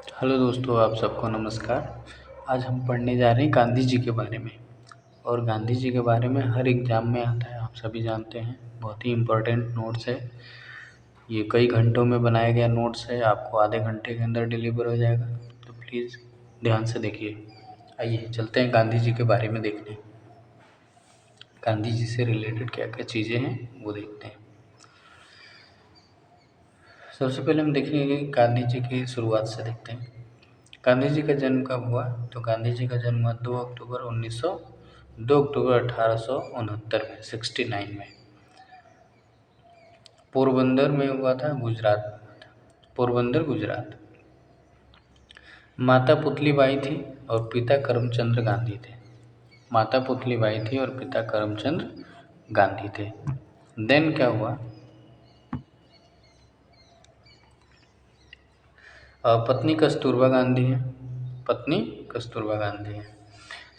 Hello दोस्तों, आप सबको नमस्कार। आज हम पढ़ने जा रहे हैं गांधी जी के बारे में। और गांधी जी के बारे में हर एग्ज़ाम में आता है, आप सभी जानते हैं। बहुत ही इम्पोर्टेंट नोट्स है ये, कई घंटों में बनाया गया नोट्स है, आपको आधे घंटे के अंदर डिलीवर हो जाएगा। तो प्लीज़ ध्यान से देखिए। आइए चलते हैं गांधी जी के बारे में देखने। गांधी जी से रिलेटेड क्या क्या चीज़ें हैं वो देखते हैं। सबसे पहले हम देखेंगे कि गांधी जी की शुरुआत से देखते हैं। गांधी जी का जन्म कब हुआ? तो गांधी जी का जन्म हुआ 2 अक्टूबर 1869 में, 69 में। पोरबंदर में हुआ था, गुजरात में हुआ था। पोरबंदर, गुजरात। माता पुतली बाई थी और पिता करमचंद गांधी थे। माता पुतली बाई थी और पिता करमचंद गांधी थे। देन क्या हुआ? पत्नी कस्तूरबा गांधी है। पत्नी कस्तूरबा गांधी है।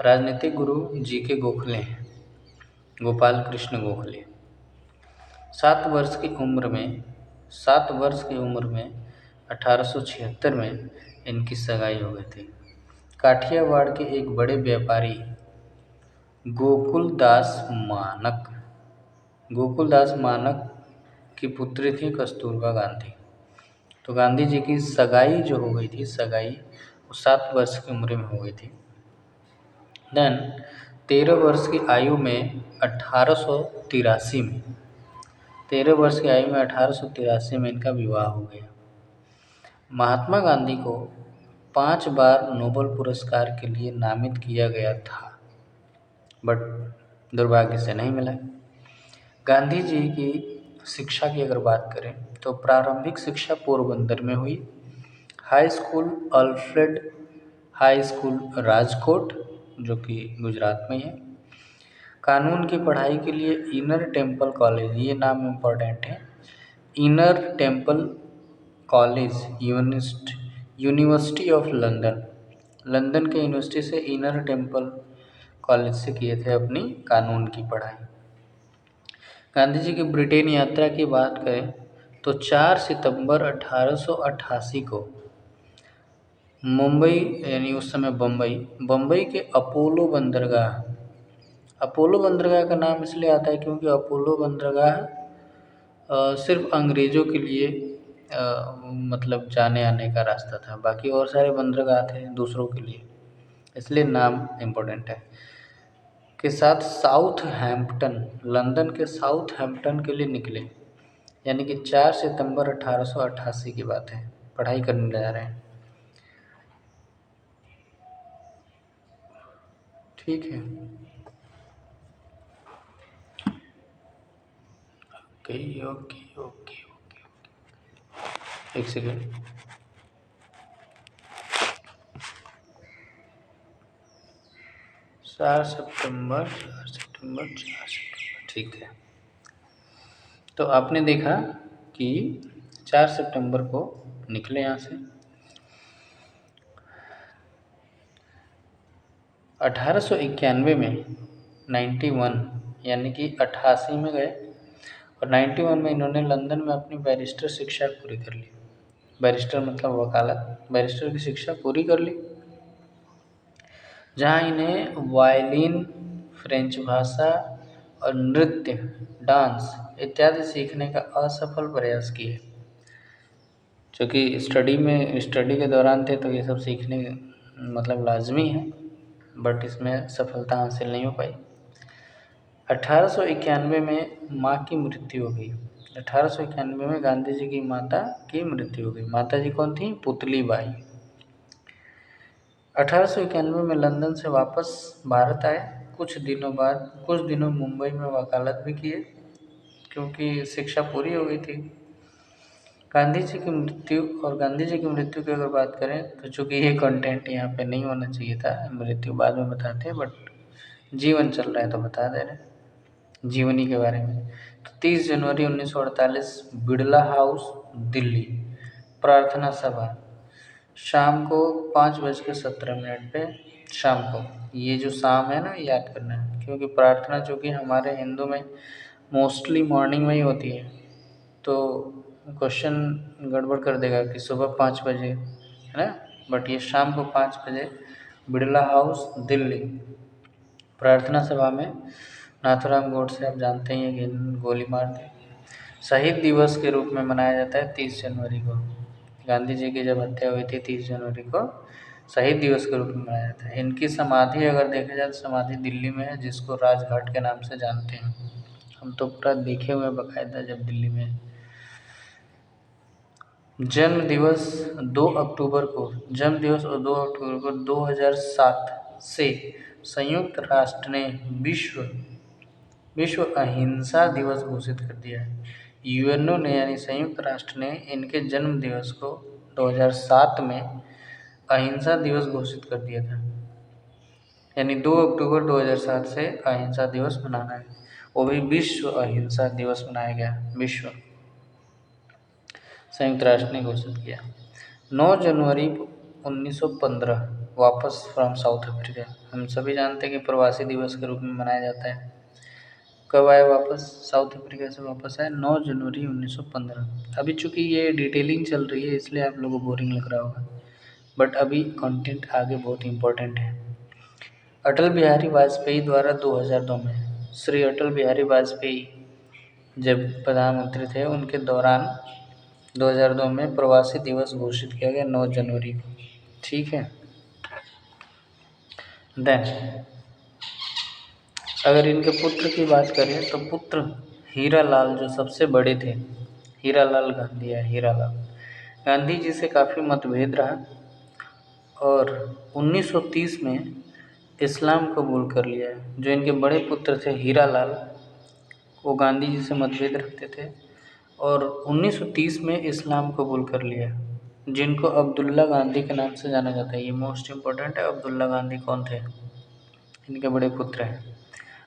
राजनीतिक गुरु जी के गोखले हैं, गोपाल कृष्ण गोखले। 7 वर्ष की उम्र में 1876 में इनकी सगाई हो गई थी। काठियावाड़ के एक बड़े व्यापारी गोकुलदास मानक की पुत्री थी कस्तूरबा गांधी। तो गांधी जी की सगाई जो हो गई थी, वो 7 वर्ष की उम्र में हो गई थी। देन 13 वर्ष की आयु में 1883 में 13 वर्ष की आयु में 1883 में इनका विवाह हो गया। महात्मा गांधी को 5 बार नोबेल पुरस्कार के लिए नामित किया गया था, बट दुर्भाग्य से नहीं मिला। गांधी जी की शिक्षा की अगर बात करें तो प्रारंभिक शिक्षा पोरबंदर में हुई। High school Alfred high school Rajkot, जो कि गुजरात में है। कानून की पढ़ाई के लिए इनर टेम्पल कॉलेज, ये नाम इम्पोर्टेंट है, inner temple college university of London, London के यूनिवर्सिटी से इनर टेम्पल कॉलेज से किए थे अपनी कानून की पढ़ाई। गांधी जी की ब्रिटेन यात्रा की बात करें तो 4 सितंबर 1888 को मुंबई, यानी उस समय बम्बई के अपोलो बंदरगाह का नाम इसलिए आता है क्योंकि अपोलो बंदरगाह सिर्फ अंग्रेज़ों के लिए मतलब जाने आने का रास्ता था, बाकी और सारे बंदरगाह थे दूसरों के लिए, इसलिए नाम इम्पोर्टेंट है। के साथ लंदन के साउथ हैम्पटन के लिए निकले, यानी कि 4 सितंबर 1888 की बात है। पढ़ाई करने जा रहे हैं, ठीक है। ओके ओके ओके ओके, एक सेकेंड। चार सितंबर, ठीक है। तो आपने देखा कि 4 सितंबर को निकले यहाँ से। 1891 में 91, यानी कि 88 में गए और 91 में इन्होंने लंदन में अपनी बैरिस्टर शिक्षा पूरी कर ली। बैरिस्टर मतलब वकालत, बैरिस्टर की शिक्षा पूरी कर ली, जहाँ इन्हें वायलिन, फ्रेंच भाषा और नृत्य, डांस इत्यादि सीखने का असफल प्रयास किए। चूँकि स्टडी के दौरान थे तो ये सब सीखने मतलब लाजमी है, बट इसमें सफलता हासिल नहीं हो पाई। 1891 में माँ की मृत्यु हो गई। 1891 में गांधी जी की माता की मृत्यु हो गई। माता जी कौन थी? पुतली बाई। 1891 में लंदन से वापस भारत आए। कुछ दिनों मुंबई में वकालत भी किए, क्योंकि शिक्षा पूरी हो गई थी। गांधी जी की मृत्यु की अगर बात करें तो चूँकि ये कंटेंट यहाँ पे नहीं होना चाहिए था, मृत्यु बाद में बताते हैं, बट जीवन चल रहा है तो बता दे रहे हैं जीवनी के बारे में। तो 30 जनवरी 1948 बिड़ला हाउस, दिल्ली, प्रार्थना सभा, शाम को 5:17 पे, शाम को। ये जो शाम है ना, याद करना है, क्योंकि प्रार्थना चूँकि हमारे हिंदू में मोस्टली मॉर्निंग में ही होती है, तो क्वेश्चन गड़बड़ कर देगा कि सुबह 5 बजे, है ना। बट ये शाम को 5 बजे बिरला हाउस दिल्ली प्रार्थना सभा में नाथूराम गोडसे आप जानते ही हैं कि गोली मार दी। शहीद दिवस के रूप में मनाया जाता है 30 जनवरी को। गांधी जी की जब हत्या हुई थी 30 जनवरी को शहीद दिवस के रूप में मनाया जाता है। इनकी समाधि अगर देखा जाए तो समाधि दिल्ली में है, जिसको राजघाट के नाम से जानते हैं। हम तो पूरा देखे हुए हैं बाकायदा जब दिल्ली में। जन्म दिवस 2 अक्टूबर को 2007 से संयुक्त राष्ट्र ने विश्व अहिंसा दिवस घोषित कर दिया है। यूएनओ ने यानी संयुक्त राष्ट्र ने इनके जन्म दिवस को 2007 में अहिंसा दिवस घोषित कर दिया था। यानी 2 अक्टूबर 2007 से अहिंसा दिवस मनाना है, वो भी विश्व अहिंसा दिवस मनाया गया। विश्व संयुक्त राष्ट्र ने घोषित किया। 9 जनवरी 1915 वापस फ्रॉम साउथ अफ्रीका। हम सभी जानते हैं कि प्रवासी दिवस के रूप में मनाया जाता है। कब आए वापस? साउथ अफ्रीका से वापस आए 9 जनवरी 1915। अभी चूँकि ये डिटेलिंग चल रही है इसलिए आप लोगों को बोरिंग लग रहा होगा, बट अभी कंटेंट आगे बहुत इम्पोर्टेंट है। अटल बिहारी वाजपेयी द्वारा 2002 में श्री अटल बिहारी वाजपेयी जब प्रधानमंत्री थे उनके दौरान 2002 में प्रवासी दिवस घोषित किया गया 9 जनवरी को। ठीक है। देन अगर इनके पुत्र की बात करें तो पुत्र हीरालाल जो सबसे बड़े थे, हीरालाल गांधी है। हीरालाल गांधी जी से काफ़ी मतभेद रहा और 1930 में इस्लाम कबूल कर लिया है। जो इनके बड़े पुत्र थे हीरालाल, वो गांधी जी से मतभेद रखते थे और 1930 में इस्लाम कबूल कर लिया, जिनको अब्दुल्ला गांधी के नाम से जाना जाता है। ये मोस्ट इम्पोर्टेंट है। अब्दुल्ला गांधी कौन थे? इनके बड़े पुत्र हैं।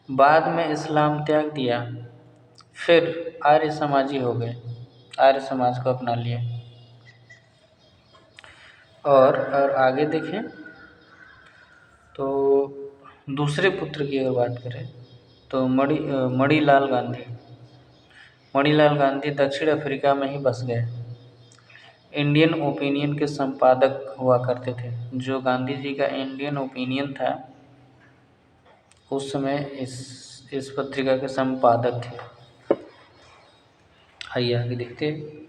बाद में इस्लाम त्याग दिया, फिर आर्य समाजी हो गए, आर्य समाज को अपना लिए। और आगे देखें तो दूसरे पुत्र की अगर बात करें तो मणिलाल गांधी दक्षिण अफ्रीका में ही बस गए। इंडियन ओपिनियन के संपादक हुआ करते थे। जो गांधी जी का इंडियन ओपिनियन था उस समय इस पत्रिका के संपादक थे। आइए आगे देखते हैं।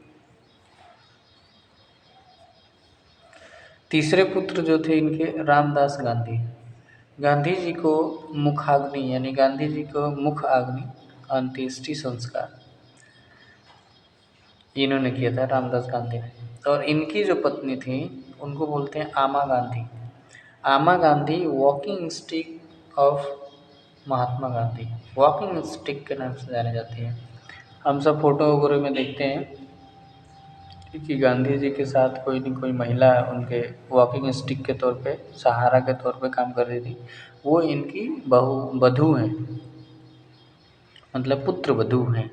तीसरे पुत्र जो थे इनके रामदास गांधी। गांधी जी को मुखाग्नि यानी गांधी जी को मुख आग्नि अंत्येष्टि संस्कार इन्होंने किया था, रामदास गांधी ने। और इनकी जो पत्नी थी उनको बोलते हैं आमा गांधी। आमा Gandhi walking stick of Mahatma Gandhi, walking stick के नाम से जाने जाती है। हम सब फोटो वगैरह में देखते हैं कि गांधी जी के साथ कोई न कोई महिला उनके वॉकिंग स्टिक के तौर पे, सहारा के तौर पे काम कर रही थी। वो इनकी वधू हैं, मतलब पुत्र वधू हैं।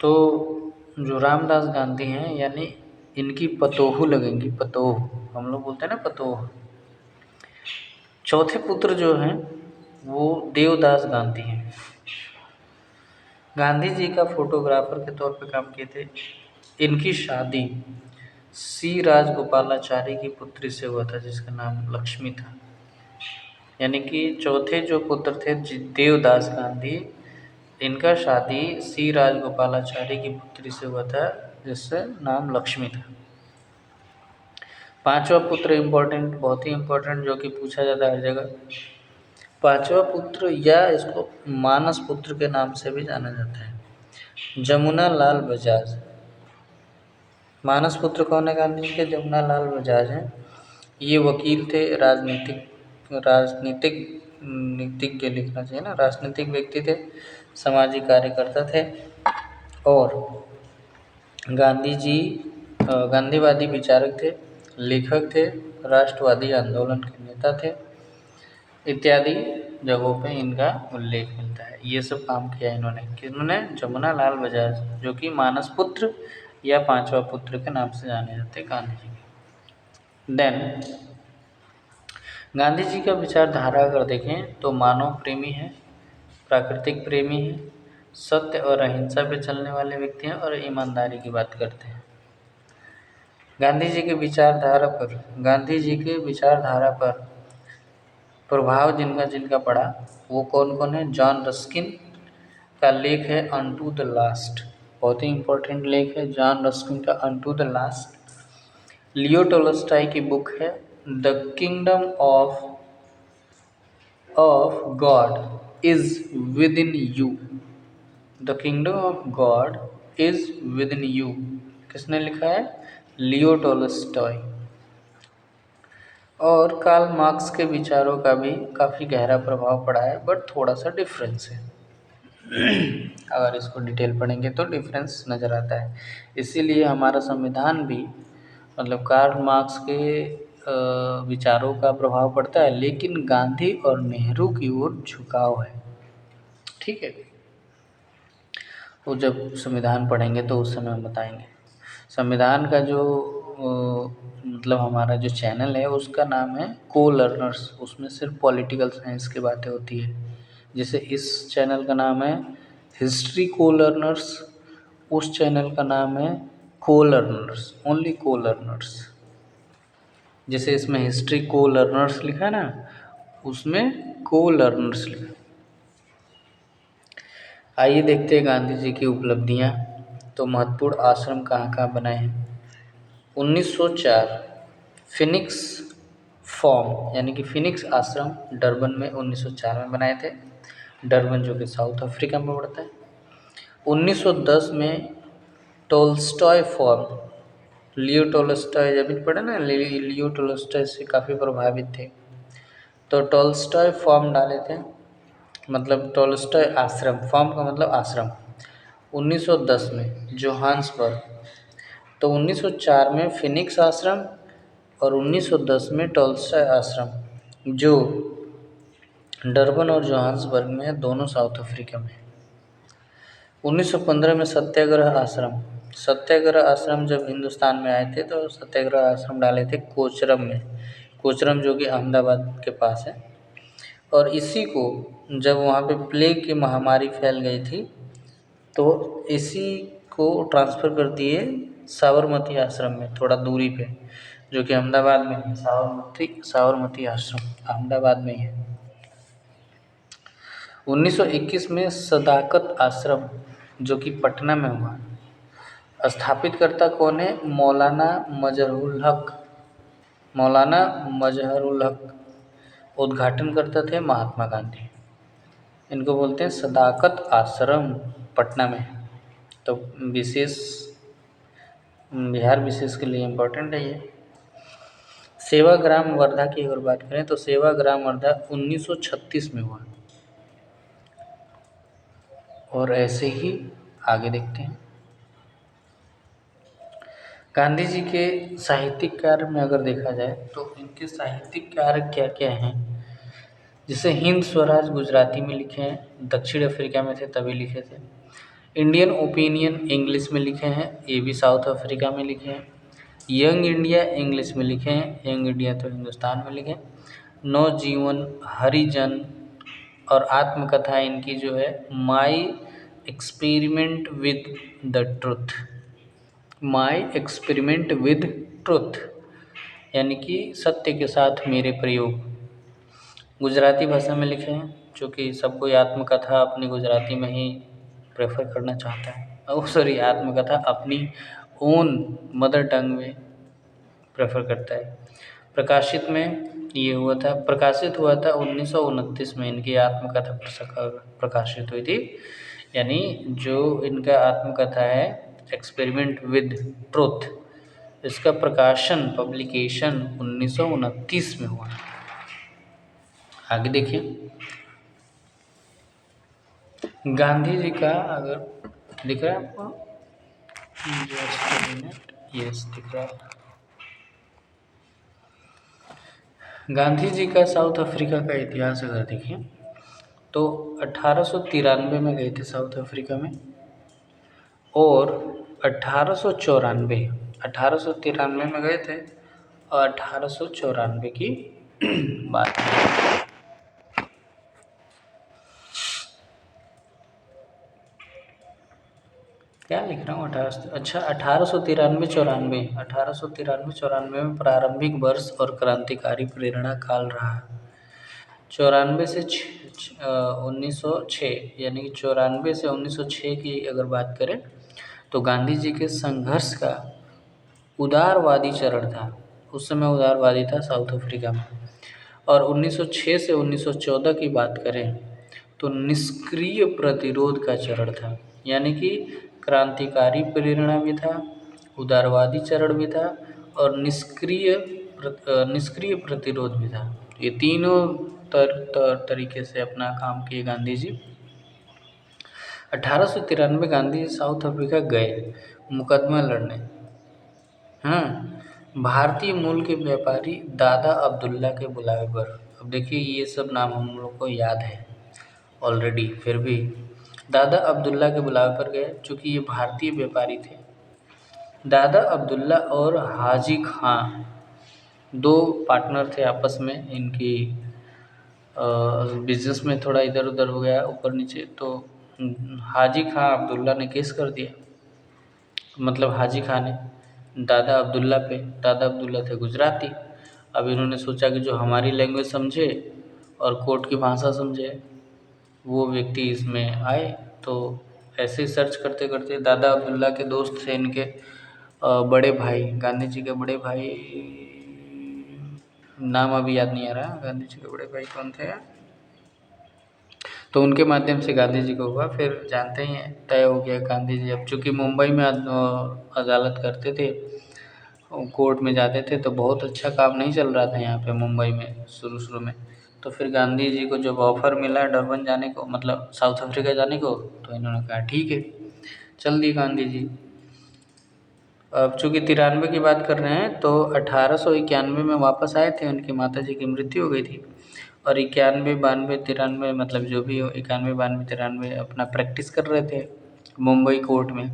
तो जो रामदास गांधी हैं यानी इनकी पतोहू लगेंगी, पतोह हम लोग बोलते हैं ना, पतोह। चौथे पुत्र जो हैं वो देवदास गांधी हैं। गांधी जी का फोटोग्राफर के तौर पे काम किए थे। इनकी शादी सी राजगोपालाचारी की पुत्री से हुआ था जिसका नाम लक्ष्मी था। यानी कि चौथे जो पुत्र थे देवदास गांधी, इनका शादी सी राजगोपालाचारी की पुत्री से हुआ था जिससे नाम लक्ष्मी था। पांचवा पुत्र इम्पोर्टेंट, बहुत ही इम्पोर्टेंट, जो कि पूछा जाता है हर जगह। पांचवा पुत्र या इसको मानस पुत्र के नाम से भी जाना जाता है, जमुना लाल बजाज। मानस पुत्र कौन है गांधी जी के? जमुना लाल बजाज हैं। ये वकील थे, नीतिज्ञ लिखना चाहिए ना, राजनीतिक व्यक्ति थे, सामाजिक कार्यकर्ता थे और गांधीवादी विचारक थे, लेखक थे, राष्ट्रवादी आंदोलन के नेता थे इत्यादि जगहों पे इनका उल्लेख मिलता है। ये सब काम किया इन्होंने। किन्होंने? जमुना लाल बजाज, जो कि मानस पुत्र या पांचवा पुत्र के नाम से जाने जाते हैं गांधी जी। देन गांधी जी का विचारधारा अगर देखें तो मानव प्रेमी है, प्राकृतिक प्रेमी है, सत्य और अहिंसा पे चलने वाले व्यक्ति हैं और ईमानदारी की बात करते हैं। गांधी जी के विचारधारा पर प्रभाव जिनका जिनका पड़ा वो कौन कौन है? जॉन रस्किन का लेख है अनटू द लास्ट, बहुत ही इंपॉर्टेंट लेख है जॉन रस्किन का unto the last. Leo Tolstoy की बुक है the kingdom of God is with in you. The kingdom of God is with in you किसने लिखा है? लियो टोल्स्टॉय। और कार्ल मार्क्स के विचारों का भी काफ़ी गहरा प्रभाव पड़ा है, बट थोड़ा सा डिफरेंस है। अगर इसको डिटेल पढ़ेंगे तो डिफरेंस नज़र आता है। इसीलिए हमारा संविधान भी मतलब कार्ल मार्क्स के विचारों का प्रभाव पड़ता है, लेकिन गांधी और नेहरू की ओर झुकाव है। ठीक है, वो जब संविधान पढ़ेंगे तो उस समय हम बताएंगे। संविधान का जो मतलब हमारा जो चैनल है उसका नाम है को लर्नर्स, उसमें सिर्फ पॉलिटिकल साइंस की बातें होती है। जैसे इस चैनल का नाम है हिस्ट्री को लर्नर्स, उस चैनल का नाम है को लर्नर्स, ओनली को लर्नर्स। जैसे इसमें हिस्ट्री को लर्नर्स लिखा है ना, उसमें को लर्नर्स लिखा। आइए देखते हैं गांधी जी की उपलब्धियां। तो महत्वपूर्ण आश्रम कहाँ कहाँ बनाए हैं? 1904 फिनिक्स फॉर्म यानी कि फिनिक्स आश्रम डरबन में 1904 में बनाए थे। डरबन जो कि साउथ अफ्रीका में पड़ता है। 1910 में टोल्स्टॉय फॉर्म, लियो टोल्स्टॉय जब भी पढ़े ना, लियो टोल्स्टॉय से काफ़ी प्रभावित थे, तो टोल्स्टॉय फॉर्म डाले थे, मतलब टोल्स्टॉय आश्रम, फॉर्म का मतलब आश्रम। 1910 में जोहान्सबर्ग, तो 1904 में फिनिक्स आश्रम और 1910 में टोल्स्टॉय आश्रम, जो डरबन और जोहान्सबर्ग में है, दोनों साउथ अफ्रीका में। 1915 में सत्याग्रह आश्रम, सत्याग्रह आश्रम जब हिंदुस्तान में आए थे तो सत्याग्रह आश्रम डाले थे कोचरम में, कोचरम जो कि अहमदाबाद के पास है। और इसी को जब वहाँ पे प्लेग की महामारी फैल गई थी तो इसी को ट्रांसफ़र कर दिए साबरमती आश्रम में, थोड़ा दूरी पे, जो कि अहमदाबाद में है। साबरमती आश्रम अहमदाबाद में ही है। 1921 में सदाकत आश्रम जो कि पटना में हुआ, स्थापित करता कौन है? मौलाना मजहरुल हक, उद्घाटन करता थे महात्मा गांधी। इनको बोलते हैं सदाकत आश्रम, पटना में। तो विशेष बिहार विशेष के लिए इम्पोर्टेंट है ये। सेवाग्राम वर्धा की अगर बात करें तो सेवाग्राम वर्धा 1936 में हुआ। और ऐसे ही आगे देखते हैं। गांधी जी के साहित्यिक कार्य में अगर देखा जाए तो इनके साहित्यिक कार्य क्या क्या हैं? जैसे हिंद स्वराज गुजराती में लिखे हैं, दक्षिण अफ्रीका में थे तभी लिखे थे। इंडियन ओपिनियन इंग्लिश में लिखे हैं, ये भी साउथ अफ्रीका में लिखे हैं। यंग इंडिया इंग्लिश में लिखे हैं, यंग इंडिया तो हिंदुस्तान में लिखे। नवजीवन, हरिजन और आत्मकथा इनकी जो है my experiment with the truth, my experiment with truth यानी कि सत्य के साथ मेरे प्रयोग, गुजराती भाषा में लिखे हैं, चूँकि सब कोई आत्मकथा अपनी गुजराती में ही प्रेफर करना चाहता है, आत्मकथा अपनी ओन मदर टंग में प्रेफर करता है। प्रकाशित हुआ था 1929 में इनकी आत्मकथा प्रकाशित हुई थी। यानी जो इनका आत्मकथा है एक्सपेरिमेंट विद ट्रुथ, इसका प्रकाशन पब्लिकेशन 1929 में हुआ। आगे देखिए, गांधी जी का अगर दिख रहा है आपको, यस दिख रहा है। गांधी जी का साउथ अफ्रीका का इतिहास अगर देखें तो 1893 में गए थे साउथ अफ्रीका में, और 1893 में गए थे और 1894 की बात है। क्या लिख रहा हूँ 1800, अच्छा 1893-94 में प्रारंभिक वर्ष और क्रांतिकारी प्रेरणा काल रहा। 94 से 1906, यानी कि 94 से 1906 की अगर बात करें तो गांधी जी के संघर्ष का उदारवादी चरण था। उस समय उदारवादी था साउथ अफ्रीका में। और 1906 से 1914 की बात करें तो निष्क्रिय प्रतिरोध का चरण था, यानी कि क्रांतिकारी प्रेरणा भी था, उदारवादी चरण भी था और निष्क्रिय प्रतिरोध भी था। ये तीनों तरीके से अपना काम किए गांधी जी। 1893 गांधी जी साउथ अफ्रीका गए मुकदमा लड़ने। हाँ, भारतीय मूल के व्यापारी दादा अब्दुल्ला के बुलावे पर। अब देखिए ये सब नाम हम लोग को याद है ऑलरेडी, फिर भी दादा अब्दुल्ला के बुलावे पर गए, चूँकि ये भारतीय व्यापारी थे। दादा अब्दुल्ला और हाजी खां दो पार्टनर थे आपस में। इनकी बिजनेस में थोड़ा इधर उधर हो गया ऊपर नीचे, तो हाजी खां अब्दुल्ला ने केस कर दिया। मतलब हाजी खां ने दादा अब्दुल्ला पे। दादा अब्दुल्ला थे गुजराती। अब इन्होंने सोचा कि जो हमारी लैंग्वेज समझे और कोर्ट की भाषा समझे वो व्यक्ति इसमें आए। तो ऐसे ही सर्च करते करते दादा अब्दुल्ला के दोस्त थे इनके बड़े भाई, गांधी जी के बड़े भाई, नाम अभी याद नहीं आ रहा। गांधी जी के बड़े भाई कौन थे? तो उनके माध्यम से गांधी जी को हुआ। फिर जानते ही हैं, तय हो गया गांधी जी। अब चूँकि मुंबई में अदालत करते थे, कोर्ट में जाते थे, तो बहुत अच्छा काम नहीं चल रहा था यहाँ पे मुंबई में शुरू शुरू में। तो फिर गांधी जी को जब ऑफ़र मिला डरबन जाने को, मतलब साउथ अफ्रीका जाने को, तो इन्होंने कहा ठीक है, चल दिए गांधी जी। अब चूँकि 93 की बात कर रहे हैं तो 1891 में वापस आए थे। उनकी माता जी की मृत्यु हो गई थी। और 91, 92, 93, मतलब जो भी हो, 91, 92, 93 अपना प्रैक्टिस कर रहे थे मुंबई कोर्ट में।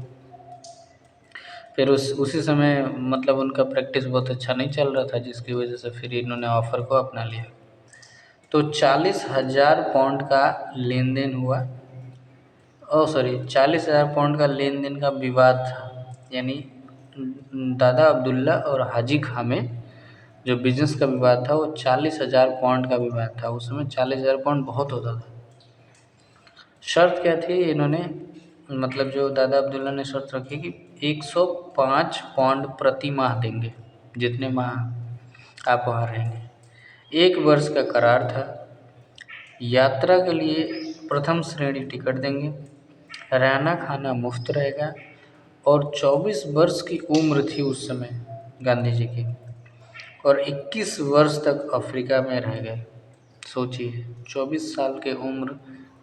फिर उसी समय मतलब उनका प्रैक्टिस बहुत अच्छा नहीं चल रहा था, जिसकी वजह से फिर इन्होंने ऑफ़र को अपना लिया। तो 40,000 पाउंड का लेन देन हुआ। 40,000 पाउंड का लेन देन का विवाद था। यानी दादा अब्दुल्ला और हाजी खां में जो बिजनेस का विवाद था वो 40,000 पाउंड का विवाद था। उस समय 40,000 पाउंड बहुत होता था। शर्त क्या थी? इन्होंने मतलब जो दादा अब्दुल्ला ने शर्त रखी कि 105 पाउंड प्रति माह देंगे, जितने माह आप वहाँ रहेंगे। 1 वर्ष का करार था। यात्रा के लिए प्रथम श्रेणी टिकट देंगे, रहना खाना मुफ्त रहेगा। और 24 वर्ष की उम्र थी उस समय गांधी जी की, और 21 वर्ष तक अफ्रीका में रह गए। सोचिए, 24 साल की उम्र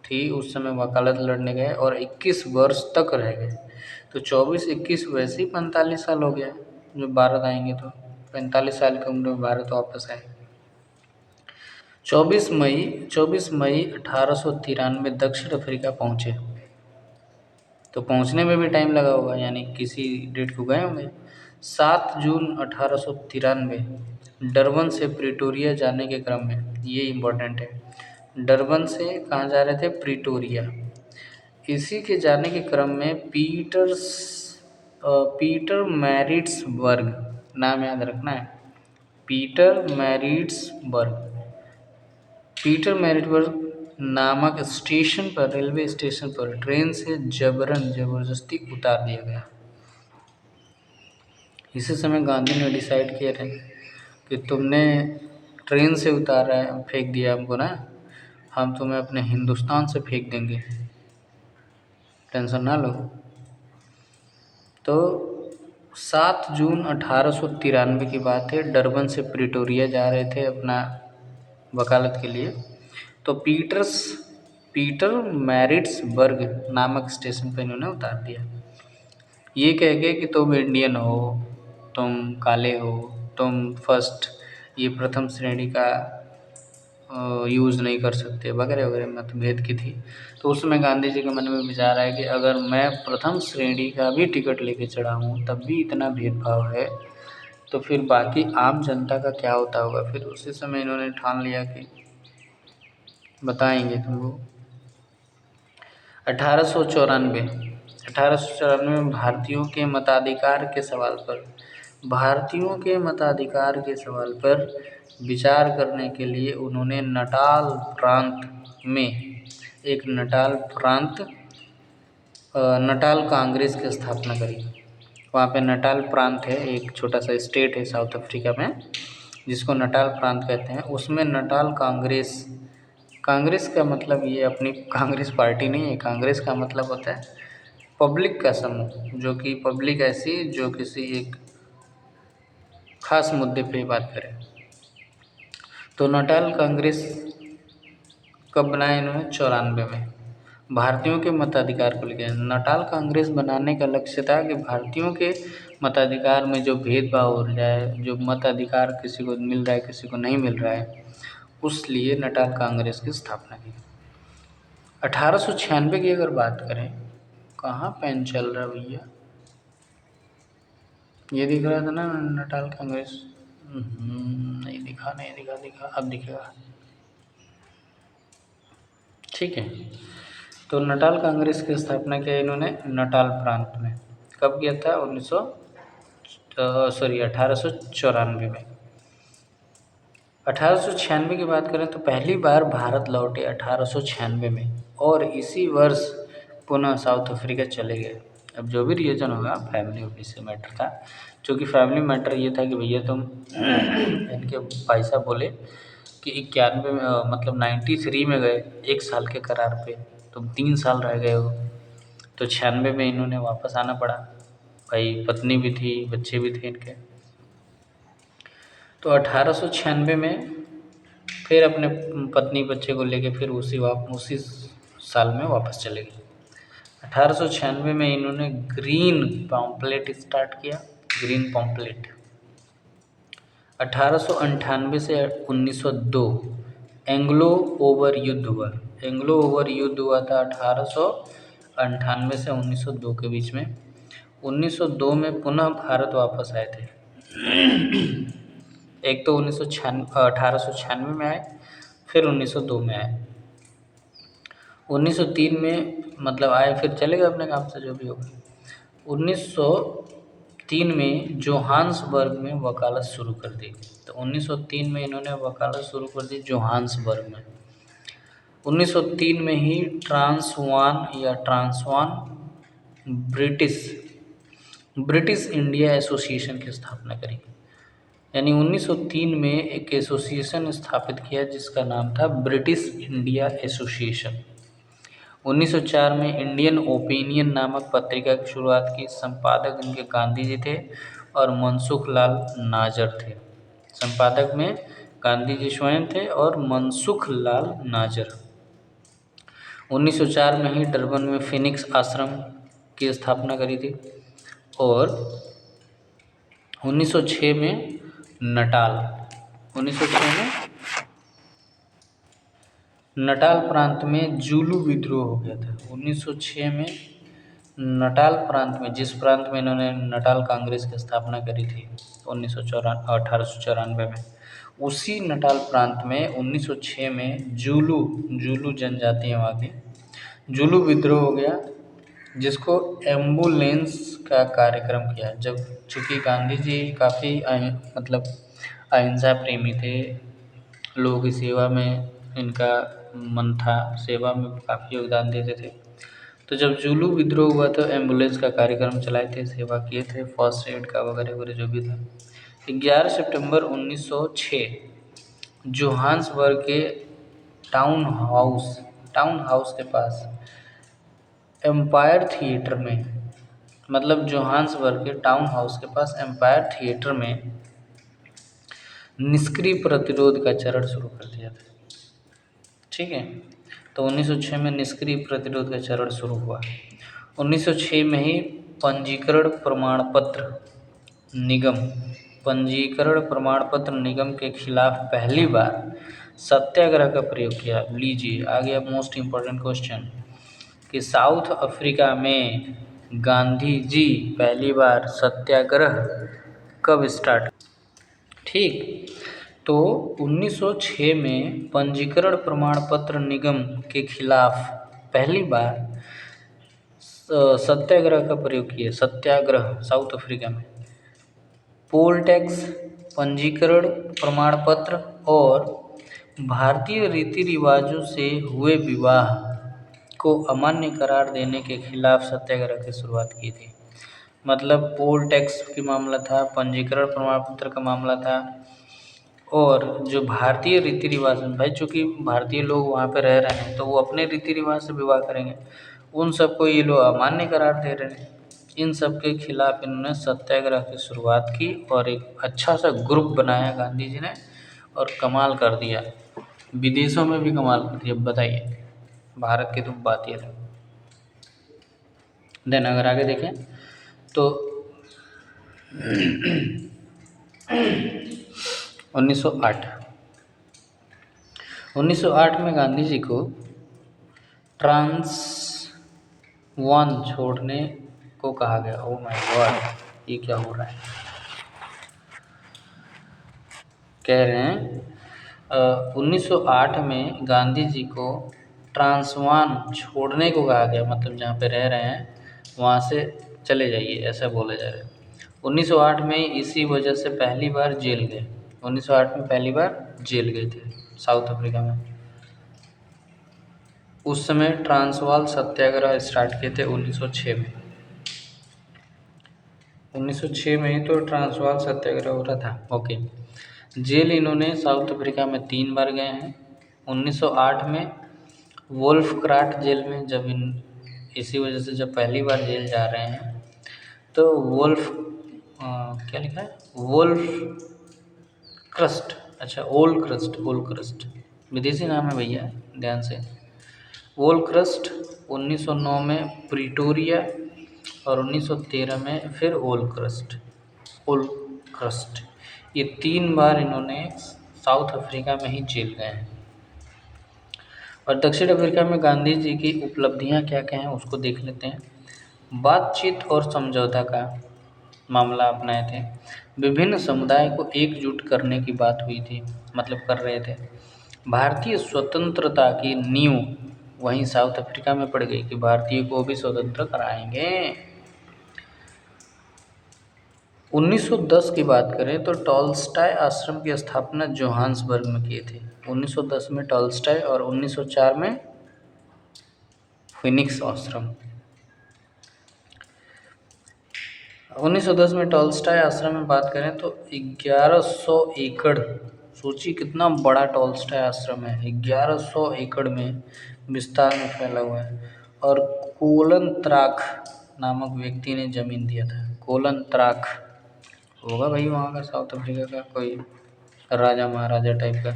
थी उस समय, वकालत लड़ने गए और 21 वर्ष तक रह गए। तो 24-21 वैसे ही 45 साल हो गया। जब भारत आएंगे तो 45 साल की उम्र में भारत वापस आए। 24 मई 1893 दक्षिण अफ्रीका पहुँचे। तो पहुँचने में भी टाइम लगा होगा, यानी किसी डेट को गए होंगे। 7 जून 1893 डरबन से प्रिटोरिया जाने के क्रम में, ये इम्पोर्टेंट है, डरबन से कहाँ जा रहे थे? प्रिटोरिया। इसी के जाने के क्रम में पीटर मैरिट्सबर्ग, नाम याद रखना है, पीटर मैरिट्सबर्ग नामक स्टेशन पर, रेलवे स्टेशन पर ट्रेन से जबरदस्ती उतार दिया गया। इसी समय गांधी ने डिसाइड किया था कि तुमने ट्रेन से उतारा है, फेंक दिया हमको ना, हम तुम्हें अपने हिंदुस्तान से फेंक देंगे, टेंशन ना लो। तो 7 जून 1893 की बात है, डरबन से प्रिटोरिया जा रहे थे अपना वकालत के लिए। तो पीटर मैरिट्सबर्ग नामक स्टेशन पर इन्होंने उतार दिया, ये कह के कि तुम इंडियन हो, तुम काले हो, तुम फर्स्ट, ये प्रथम श्रेणी का यूज़ नहीं कर सकते, वगैरह वगैरह मतभेद की थी। तो उस समय गांधी जी के मन में विचार आया कि अगर मैं प्रथम श्रेणी का भी टिकट लेके चढ़ा हूँ तब भी इतना भेदभाव है, तो फिर बाकी आम जनता का क्या होता होगा। फिर उसी समय इन्होंने ठान लिया कि बताएंगे तुमको। 1894 1894 में भारतीयों के मताधिकार के सवाल पर विचार करने के लिए उन्होंने नटाल कांग्रेस की स्थापना करी। वहाँ पे नटाल प्रांत है, एक छोटा सा स्टेट है साउथ अफ्रीका में, जिसको नटाल प्रांत कहते हैं। उसमें नटाल कांग्रेस का मतलब ये अपनी कांग्रेस पार्टी नहीं है। कांग्रेस का मतलब होता है पब्लिक का समूह, जो कि पब्लिक ऐसी जो किसी एक खास मुद्दे पे बात करे। तो नटाल कांग्रेस कब बनाया इन्होंने? 94 में, भारतीयों के मताधिकार को लेकर। नटाल कांग्रेस बनाने का लक्ष्य था कि भारतीयों के मताधिकार में जो भेदभाव हो जाए, जो मताधिकार किसी को मिल रहा है किसी को नहीं मिल रहा है, उस लिए नटाल कांग्रेस की स्थापना की। 1896 की अगर बात करें, कहाँ पेन चल रहा है भैया? ये दिख रहा था ना नटाल कांग्रेस? नहीं दिखा, अब दिखेगा। ठीक है, तो नटाल कांग्रेस की स्थापना किया इन्होंने नटाल प्रांत में। कब किया था? 1894 में। 1896 की बात करें तो पहली बार भारत लौटे 1896 में, और इसी वर्ष पुनः साउथ अफ्रीका चले गए। अब जो भी रीजन होगा, फैमिली ऑफिस से मैटर था, क्योंकि फैमिली मैटर ये था कि भैया तुम इनके भाई साहब बोले कि 91 में मतलब 93 में गए, 1 साल के करार पे, तुम 3 साल रह गए हो, तो 96 में इन्होंने वापस आना पड़ा। भाई पत्नी भी थी, बच्चे भी थे इनके। तो 1896 में फिर अपने पत्नी बच्चे को लेके फिर उसी साल में वापस चले गए। 1896 में इन्होंने ग्रीन पॉम्पलेट स्टार्ट किया, ग्रीन पॉम्पलेट। 1898 से 1902 एंग्लो ओवर युद्ध हुआ। एंग्लो ओवर युद्ध हुआ था 1898 से 1902 के बीच में। 1902 में पुनः भारत वापस आए थे। एक तो 1896 में आए, फिर 1902 में आए। 1903 में मतलब आए फिर चले गए अपने काम से, जो भी होगा। 1903 में जोहान्सबर्ग में वकालत शुरू कर दी। तो 1903 में इन्होंने वकालत शुरू कर दी जोहान्सबर्ग में। 1903 में ही ट्रांसवान ब्रिटिश इंडिया एसोसिएशन की स्थापना करी। यानी 1903 में एक एसोसिएशन स्थापित किया जिसका नाम था ब्रिटिश इंडिया एसोसिएशन। 1904 में इंडियन ओपिनियन नामक पत्रिका की शुरुआत की। संपादक इनके गांधी जी थे और मनसुख लाल नाजर थे। संपादक में गांधी जी स्वयं थे और मनसुख लाल नाजर। 1904 में ही डरबन में फिनिक्स आश्रम की स्थापना करी थी। और 1906 में नटाल प्रांत में जूलू विद्रोह हो गया था। 1906 में नटाल प्रांत में, जिस प्रांत में इन्होंने नटाल कांग्रेस की स्थापना करी थी 1894 में, उसी नटाल प्रांत में 1906 में जूलू जनजाति है वहाँ की, जूलू विद्रोह हो गया, जिसको एम्बुलेंस का कार्यक्रम किया। जब चूँकि गांधी जी काफ़ी मतलब अहिंसा प्रेमी थे, लोगों की सेवा में इनका मन था, सेवा में काफ़ी योगदान देते थे। तो जब जूलू विद्रोह हुआ तो एम्बुलेंस का कार्यक्रम चलाए थे, सेवा किए थे, फर्स्ट एड का वगैरह जो भी था। 11 सितंबर 1906 जोहान्सबर्ग के टाउन हाउस के पास एम्पायर थिएटर में, मतलब जोहान्सबर्ग के टाउन हाउस के पास एम्पायर थिएटर में निष्क्रिय प्रतिरोध का चरण शुरू कर दिया था। ठीक है, तो 1906 में निष्क्रिय प्रतिरोध का चरण शुरू हुआ। 1906 में ही पंजीकरण प्रमाण पत्र निगम के खिलाफ पहली बार सत्याग्रह का प्रयोग किया। लीजिए आ गया मोस्ट इम्पोर्टेंट क्वेश्चन कि साउथ अफ्रीका में गांधी जी पहली बार सत्याग्रह कब स्टार्ट? ठीक, तो 1906 में पंजीकरण प्रमाण पत्र निगम के खिलाफ पहली बार सत्याग्रह का प्रयोग किए, सत्याग्रह साउथ अफ्रीका में। पोल टैक्स, पंजीकरण प्रमाण पत्र और भारतीय रीति रिवाजों से हुए विवाह को अमान्य करार देने के खिलाफ सत्याग्रह की शुरुआत की थी। मतलब पोल टैक्स की मामला था, पंजीकरण प्रमाण पत्र का मामला था, और जो भारतीय रीति रिवाज, भाई चूँकि भारतीय लोग वहाँ पे रह रहे हैं तो वो अपने रीति रिवाज से विवाह करेंगे, उन सबको ये लोग अमान्य करार दे रहे हैं। इन सब के खिलाफ इन्होंने सत्याग्रह की शुरुआत की और एक अच्छा सा ग्रुप बनाया गांधी जी ने और कमाल कर दिया, विदेशों में भी कमाल कर दिया। बताइए, भारत की तो बात ही अलग। देन अगर आगे देखें तो 1908 में गांधी जी को ट्रांसवाल छोड़ने को कहा गया। ओह माय गॉड, ये क्या हो रहा है। कह रहे हैं 1908 में गांधी जी को ट्रांसवाल छोड़ने को कहा गया, मतलब जहाँ पे रह रहे हैं वहाँ से चले जाइए, ऐसा बोला जा रहा है। 1908 में इसी वजह से पहली बार जेल गए। 1908 में पहली बार जेल गए थे साउथ अफ्रीका में। उस समय ट्रांसवाल सत्याग्रह स्टार्ट किए थे 1906 में। 1906 में ही तो ट्रांसवाल सत्याग्रह हो रहा था। ओके, जेल इन्होंने साउथ अफ्रीका में 3 बार गए हैं। 1908 में वोल्फक्राट जेल में, जब इसी वजह से जब पहली बार जेल जा रहे हैं तो क्या लिखा है, वोल्फ क्रस्ट, अच्छा ओल्ड क्रस्ट विदेशी नाम है भैया, ध्यान से। ओल्ड क्रस्ट 1909 में प्रिटोरिया और 1913 में फिर ओल्ड क्रस्ट। ये 3 बार इन्होंने साउथ अफ्रीका में ही जेल गए हैं। और दक्षिण अफ्रीका में गांधी जी की उपलब्धियां क्या क्या हैं उसको देख लेते हैं। बातचीत और समझौता का मामला अपनाए थे। विभिन्न समुदाय को एकजुट करने की बात हुई थी, मतलब कर रहे थे। भारतीय स्वतंत्रता की नींव वहीं साउथ अफ्रीका में पड़ गई कि भारतीय को भी स्वतंत्र कराएंगे। 1910 की बात करें तो टॉल्स्टॉय आश्रम की स्थापना जोहान्सबर्ग में किए थे। 1910 में टॉल्स्टॉय और 1904 में फिनिक्स आश्रम। 1910 में टॉल्स्टॉय आश्रम में बात करें तो 1100 एकड़, सोचिए कितना बड़ा टॉल्स्टॉय आश्रम है, 1100 एकड़ में विस्तार में फैला हुआ है। और कोलन त्राक नामक व्यक्ति ने जमीन दिया था। कोलन त्राक होगा भाई वहाँ का, साउथ अफ्रीका का कोई राजा महाराजा टाइप का।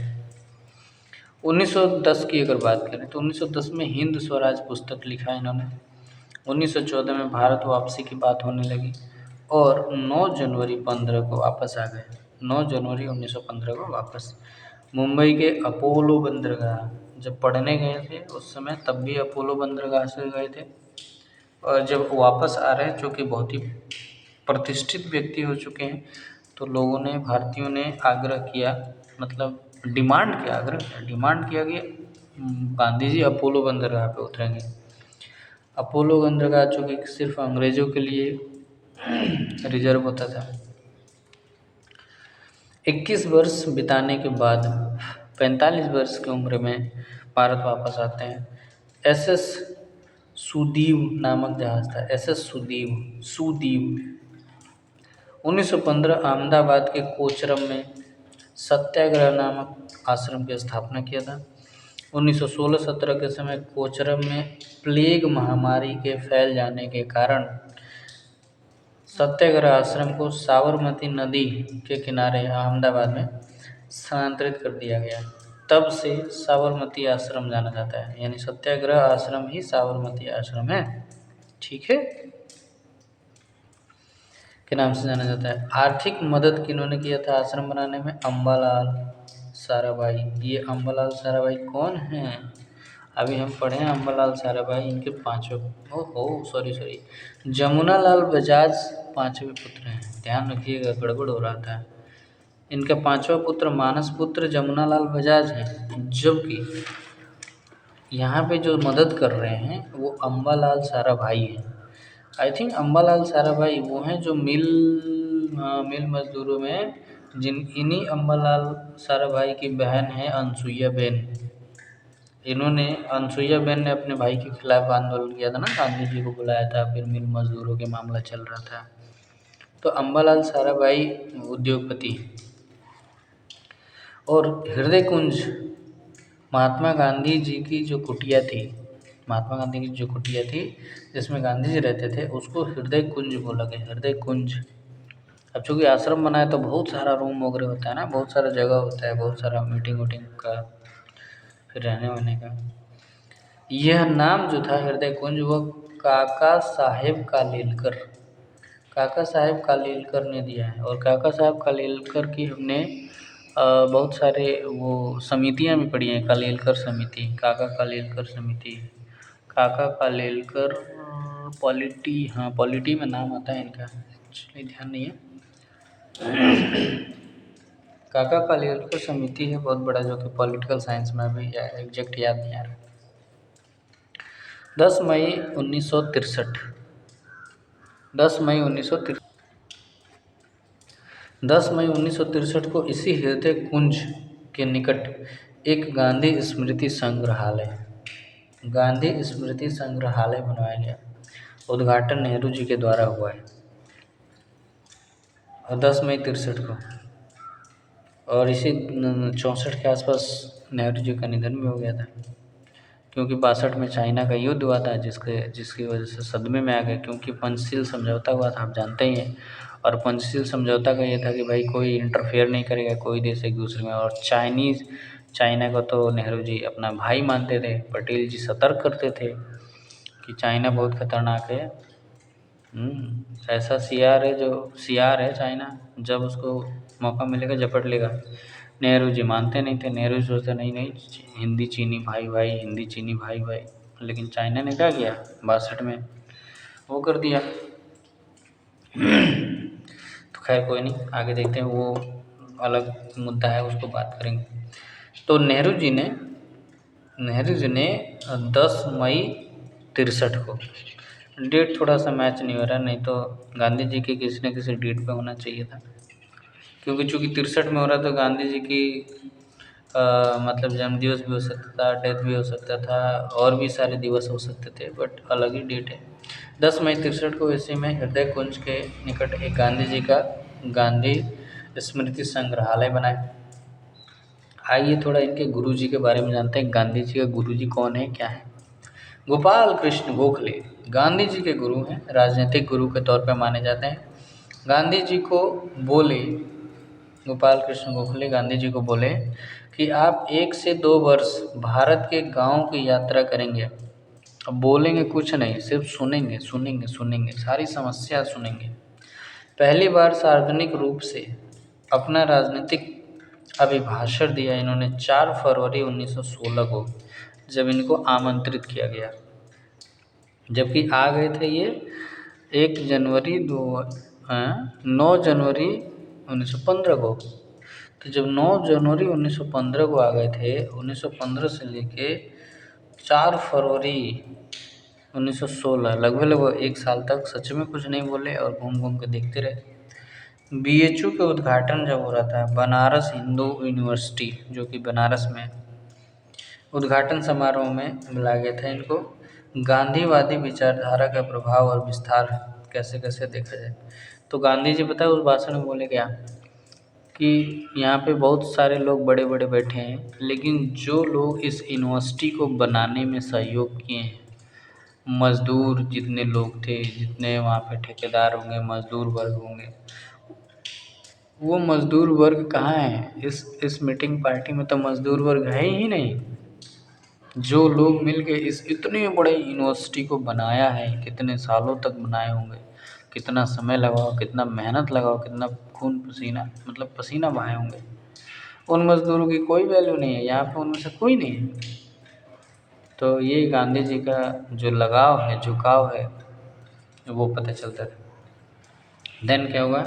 1910 की अगर बात करें तो 1910 में हिंद स्वराज पुस्तक लिखा इन्होंने। 1914 में भारत वापसी की बात होने लगी और 9 जनवरी 15 को वापस आ गए। 9 जनवरी 1915 को वापस मुंबई के अपोलो बंदरगाह जब पढ़ने गए थे उस समय, तब भी अपोलो बंदरगाह से गए थे। और जब वापस आ रहे हैं, जो कि बहुत ही प्रतिष्ठित व्यक्ति हो चुके हैं, तो लोगों ने, भारतीयों ने आग्रह किया, मतलब डिमांड किया कि गांधी जी अपोलो बंदरगाह पे उतरेंगे। अपोलो बंदरगाह जो कि सिर्फ अंग्रेज़ों के लिए रिजर्व होता था। 21 वर्ष बिताने के बाद 45 वर्ष की उम्र में भारत वापस आते हैं। SS सुदीव नामक जहाज था, SS सुदीव 1915 अहमदाबाद के कोचरम में सत्याग्रह नामक आश्रम की स्थापना किया था। 1916-17 के समय कोचरम में प्लेग महामारी के फैल जाने के कारण सत्याग्रह आश्रम को साबरमती नदी के किनारे अहमदाबाद में स्थानांतरित कर दिया गया। तब से साबरमती आश्रम जाना जाता है, यानी सत्याग्रह आश्रम ही साबरमती आश्रम है, ठीक है, के नाम से जाना जाता है। आर्थिक मदद किन्होंने किया था आश्रम बनाने में? अम्बालाल साराभाई। ये अम्बालाल साराभाई कौन हैं? अभी हम पढ़े हैं अम्बालाल साराभाई, इनके सॉरी जमुनालाल बजाज 5वें पुत्र हैं। ध्यान रखिएगा, गड़बड़ हो रहा था। इनका 5वां पुत्र मानस पुत्र जमुनालाल बजाज है, जबकि यहाँ पे जो मदद कर रहे हैं वो अम्बालाल साराभाई हैं। आई थिंक अम्बालाल साराभाई वो हैं जो मिल मजदूरों में इन्हीं अम्बालाल साराभाई की बहन है अनसुईया बेन। इन्होंने अनसुईया बेन ने अपने भाई के खिलाफ आंदोलन किया था ना, गांधी जी को बुलाया था, फिर मिल मजदूरों के मामला चल रहा था। तो अम्बालाल साराभाई उद्योगपति। और हृदय कुंज महात्मा गांधी जी की जो कुटिया थी, महात्मा गांधी की जो कुटिया थी जिसमें गांधी जी रहते थे, उसको हृदय कुंज बोला गया, हृदय कुंज। अब चूँकि आश्रम बना है तो बहुत सारा रूम वगैरह होता है ना, बहुत सारा जगह होता है, बहुत सारा मीटिंग वूटिंग का, फिर रहने वहने का। यह नाम जो था हृदय कुंज, वो काका साहेब कालेलकर, काका साहेब कालेलकर ने दिया है। और काका साहेब कालेलकर की हमने बहुत सारे वो समितियाँ भी पढ़ी हैं, कालेलकर समिति, काका कालेलकर समिति, काका कालेलकर पॉलिटी, हाँ पॉलिटी में नाम आता है इनका, एक्चुअली ध्यान नहीं है। काका कालेलकर समिति है बहुत बड़ा, जो कि पॉलिटिकल साइंस में भी एग्जैक्ट याद नहीं आ रहा। 10 मई 1963, 10 मई 1963, 10 मई 1963 को इसी हृदय कुंज के निकट एक गांधी स्मृति संग्रहालय, गांधी स्मृति संग्रहालय बनवाया गया। उद्घाटन नेहरू जी के द्वारा हुआ है, और 10 मई 63 को। और इसी 64 के आसपास नेहरू जी का निधन भी हो गया था, क्योंकि 62 में चाइना का युद्ध हुआ था, जिसकी वजह से सदमे में आ गए, क्योंकि पंचशील समझौता हुआ था, आप जानते ही हैं। और पंचशील समझौता का ये था कि भाई कोई इंटरफेयर नहीं करेगा, कोई देश एक दूसरे में। और चाइना को तो नेहरू जी अपना भाई मानते थे, पटेल जी सतर्क करते थे कि चाइना बहुत खतरनाक है। ऐसा सियार है चाइना, जब उसको मौका मिलेगा झपट लेगा। नेहरू जी मानते नहीं थे, नेहरू जी सोचते नहीं नहीं, हिंदी चीनी भाई भाई, हिंदी चीनी भाई भाई। लेकिन चाइना ने क्या किया 62 में, वो कर दिया। तो खैर कोई नहीं, आगे देखते हैं, वो अलग मुद्दा है, उसको बात करेंगे। तो नेहरू जी ने 10 मई 63 को, डेट थोड़ा सा मैच नहीं हो रहा, नहीं तो गांधी जी की किसी न किसी डेट पे होना चाहिए था, क्योंकि चूँकि 63 में हो रहा तो गांधी जी की मतलब जन्म दिवस भी हो सकता था, डेथ भी हो सकता था, और भी सारे दिवस हो सकते थे, बट अलग ही डेट है। 10 मई 63 को इसी में हृदय कुंज के निकट एक गांधी जी का गांधी स्मृति संग्रहालय बनाया। आइए थोड़ा इनके गुरु जी के बारे में जानते हैं। गांधी जी का गुरु जी कौन है, क्या है? गोपाल कृष्ण गोखले गांधी जी के गुरु हैं, राजनीतिक गुरु के तौर पर माने जाते हैं। गांधी जी को बोले, गोपाल कृष्ण गोखले गांधी जी को बोले कि आप 1 से 2 वर्ष भारत के गांव की यात्रा करेंगे। अब बोलेंगे कुछ नहीं, सिर्फ सुनेंगे सुनेंगे सुनेंगे, सारी समस्या सुनेंगे। पहली बार सार्वजनिक रूप से अपना राजनीतिक अभिभाषण दिया इन्होंने 4 फरवरी 1916 को, जब इनको आमंत्रित किया गया। जबकि आ गए थे ये 1 जनवरी 9 जनवरी 1915 को। तो जब 9 जनवरी 1915 को आ गए थे, 1915 से लेके 4 फरवरी 1916, लगभग 1 साल तक सच में कुछ नहीं बोले और घूम घूम के देखते रहे। बीएचयू के उद्घाटन जब हो रहा था, बनारस हिंदू यूनिवर्सिटी जो कि बनारस में, उद्घाटन समारोह में बुलाया गया था इनको। गांधीवादी विचारधारा का प्रभाव और विस्तार कैसे कैसे देखा जाए, तो गांधी जी पता है उस भाषण में बोले क्या कि यहाँ पे बहुत सारे लोग बड़े बड़े बैठे हैं, लेकिन जो लोग इस यूनिवर्सिटी को बनाने में सहयोग किए हैं, मज़दूर जितने लोग थे, जितने वहाँ पे ठेकेदार होंगे, मज़दूर वर्ग होंगे, वो मज़दूर वर्ग कहाँ है? इस मीटिंग पार्टी में तो मज़दूर वर्ग है ही नहीं। जो लोग मिल के इस इतने बड़े यूनिवर्सिटी को बनाया है, कितने सालों तक बनाए होंगे, कितना समय लगाओ, कितना मेहनत लगाओ, कितना खून पसीना, मतलब पसीना बहाए होंगे, उन मज़दूरों की कोई वैल्यू नहीं है यहाँ पे, उनमें से कोई नहीं है। तो ये गांधी जी का जो लगाव है, झुकाव है, वो पता चलता था। देन क्या हुआ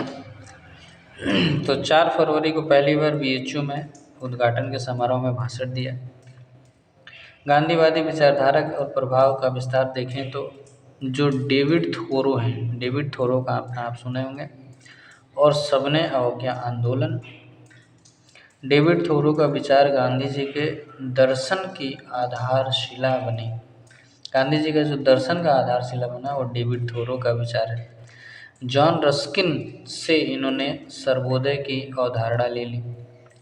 तो 4 फरवरी को पहली बार बीएचयू में उद्घाटन के समारोह में भाषण दिया। गांधीवादी विचारधारा और प्रभाव का विस्तार देखें तो जो डेविड थोरो हैं, डेविड थोरो का आप नाम सुने होंगे, और सबने अवज्ञा आंदोलन। डेविड थोरो का विचार गांधी जी के दर्शन की आधारशिला बनी। गांधी जी का जो दर्शन का आधारशिला बना वो डेविड थोरो का विचार है। जॉन रस्किन से इन्होंने सर्वोदय की अवधारणा ले ली।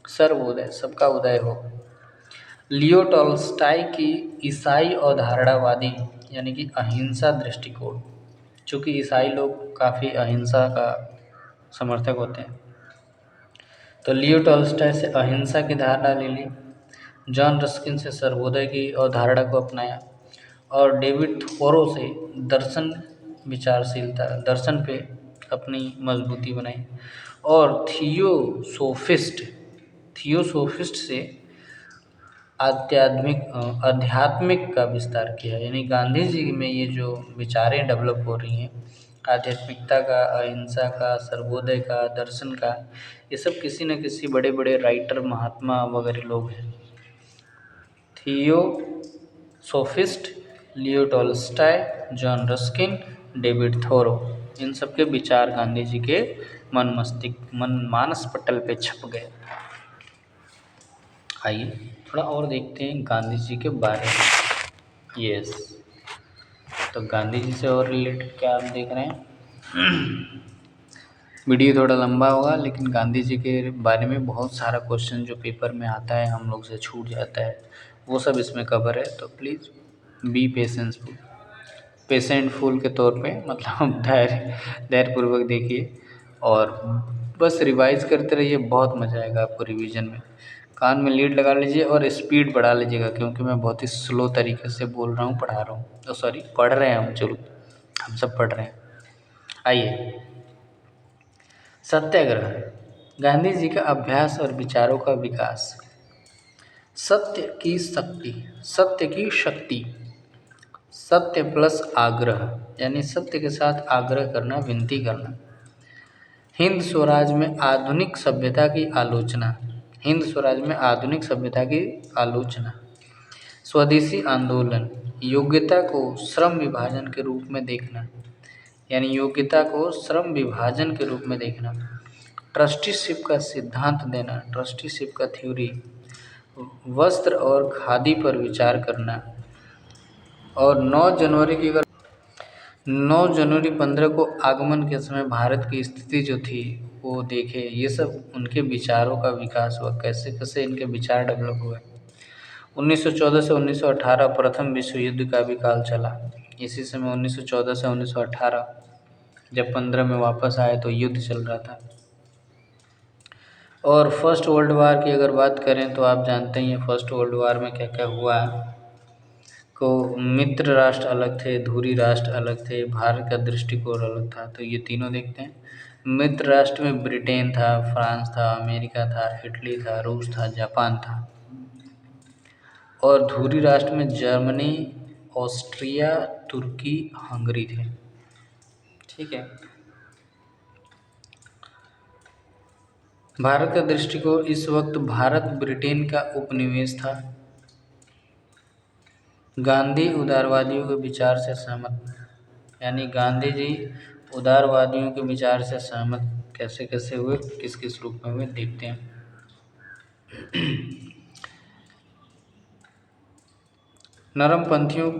सर्वोदय, सबका उदय हो। लियो टॉल्स्टॉय की ईसाई अवधारणावादी यानी कि अहिंसा दृष्टिकोण, चूँकि ईसाई लोग काफ़ी अहिंसा का समर्थक होते हैं, तो लियो टॉल्स्टॉय से अहिंसा की धारणा ले ली। जॉन रस्किन से सर्वोदय की अवधारणा को अपनाया और डेविड थोरो से दर्शन विचारशीलता, दर्शन पे अपनी मजबूती बनाई। और थियोसोफिस्ट से आध्यात्मिक का विस्तार किया। यानी गांधी जी में ये जो विचारें डेवलप हो रही हैं, आध्यात्मिकता का, अहिंसा का, सर्वोदय का, दर्शन का, ये सब किसी न किसी बड़े बड़े राइटर, महात्मा वगैरह लोग हैं। Theosophist, Leo Tolstoy, John Ruskin, David Thoreau, इन सब के विचार गांधी जी के मन मानस पटल पे छप गए। आइए थोड़ा और देखते हैं गांधी जी के बारे में। यस, तो गांधी जी से और रिलेटेड क्या आप देख रहे हैं। वीडियो थोड़ा लंबा होगा, लेकिन गांधी जी के बारे में बहुत सारा क्वेश्चन जो पेपर में आता है, हम लोग से छूट जाता है, वो सब इसमें कवर है। तो प्लीज़ बी पेशेंटफुल के तौर पे, मतलब धैर्यपूर्वक देखिए और बस रिवाइज़ करते रहिए। बहुत मज़ा आएगा आपको रिवीजन में। कान में लीड लगा लीजिए और स्पीड बढ़ा लीजिएगा, क्योंकि मैं बहुत ही स्लो तरीके से बोल रहा हूँ, पढ़ा रहा हूँ। तो सॉरी, पढ़ रहे हैं हम, चलो हम सब पढ़ रहे हैं। आइए, सत्याग्रह, गांधी जी का अभ्यास और विचारों का विकास। सत्य की शक्ति, सत्य प्लस आग्रह, यानी सत्य के साथ आग्रह करना, विनती करना। हिंद स्वराज में आधुनिक सभ्यता की आलोचना, हिंद स्वराज में आधुनिक सभ्यता की आलोचना। स्वदेशी आंदोलन, योग्यता को श्रम विभाजन के रूप में देखना, यानी योग्यता को श्रम विभाजन के रूप में देखना। ट्रस्टीशिप का सिद्धांत देना, ट्रस्टीशिप का थ्योरी। वस्त्र और खादी पर विचार करना। और 9 जनवरी की, अगर 9 जनवरी 15 को आगमन के समय भारत की स्थिति जो थी वो देखे, ये सब उनके विचारों का विकास हुआ, कैसे कैसे इनके विचार डेवलप हुए। 1914 से 1918 प्रथम विश्व युद्ध का भी काल चला। इसी समय 1914 से 1918, जब 15 में वापस आए तो युद्ध चल रहा था। और फर्स्ट वर्ल्ड वार की अगर बात करें तो आप जानते ही हैं फर्स्ट वर्ल्ड वार में क्या क्या हुआ। को मित्र राष्ट्र अलग थे, धुरी राष्ट्र अलग थे, भारत का दृष्टिकोण अलग था। तो ये तीनों देखते हैं। मित्र राष्ट्र में ब्रिटेन था, फ्रांस था, अमेरिका था, इटली था, रूस था, जापान था। और धुरी राष्ट्र में जर्मनी, ऑस्ट्रिया, तुर्की, हंगरी थे। ठीक है। भारत का दृष्टिकोण, इस वक्त भारत ब्रिटेन का उपनिवेश था। गांधी उदारवादियों के विचार से सहमत, यानी गांधी जी उदारवादियों के विचार से सहमत कैसे कैसे हुए, किस किस रूप में हुए, देखते हैं। नरमपंथियों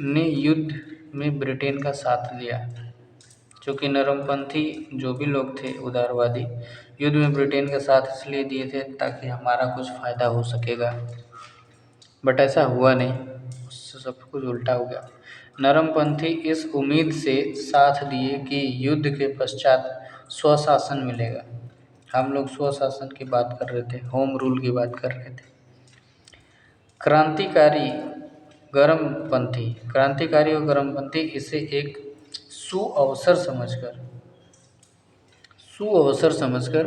ने युद्ध में ब्रिटेन का साथ दिया। क्योंकि नरमपंथी जो भी लोग थे उदारवादी, युद्ध में ब्रिटेन का साथ इसलिए दिए थे ताकि हमारा कुछ फ़ायदा हो सकेगा, बट ऐसा हुआ नहीं, उससे सब कुछ उल्टा हो गया। नरमपंथी इस उम्मीद से साथ दिए कि युद्ध के पश्चात स्वशासन मिलेगा। हम लोग स्वशासन की बात कर रहे थे, होम रूल की बात कर रहे थे। क्रांतिकारी और गर्मपंथी इसे एक सुअवसर समझकर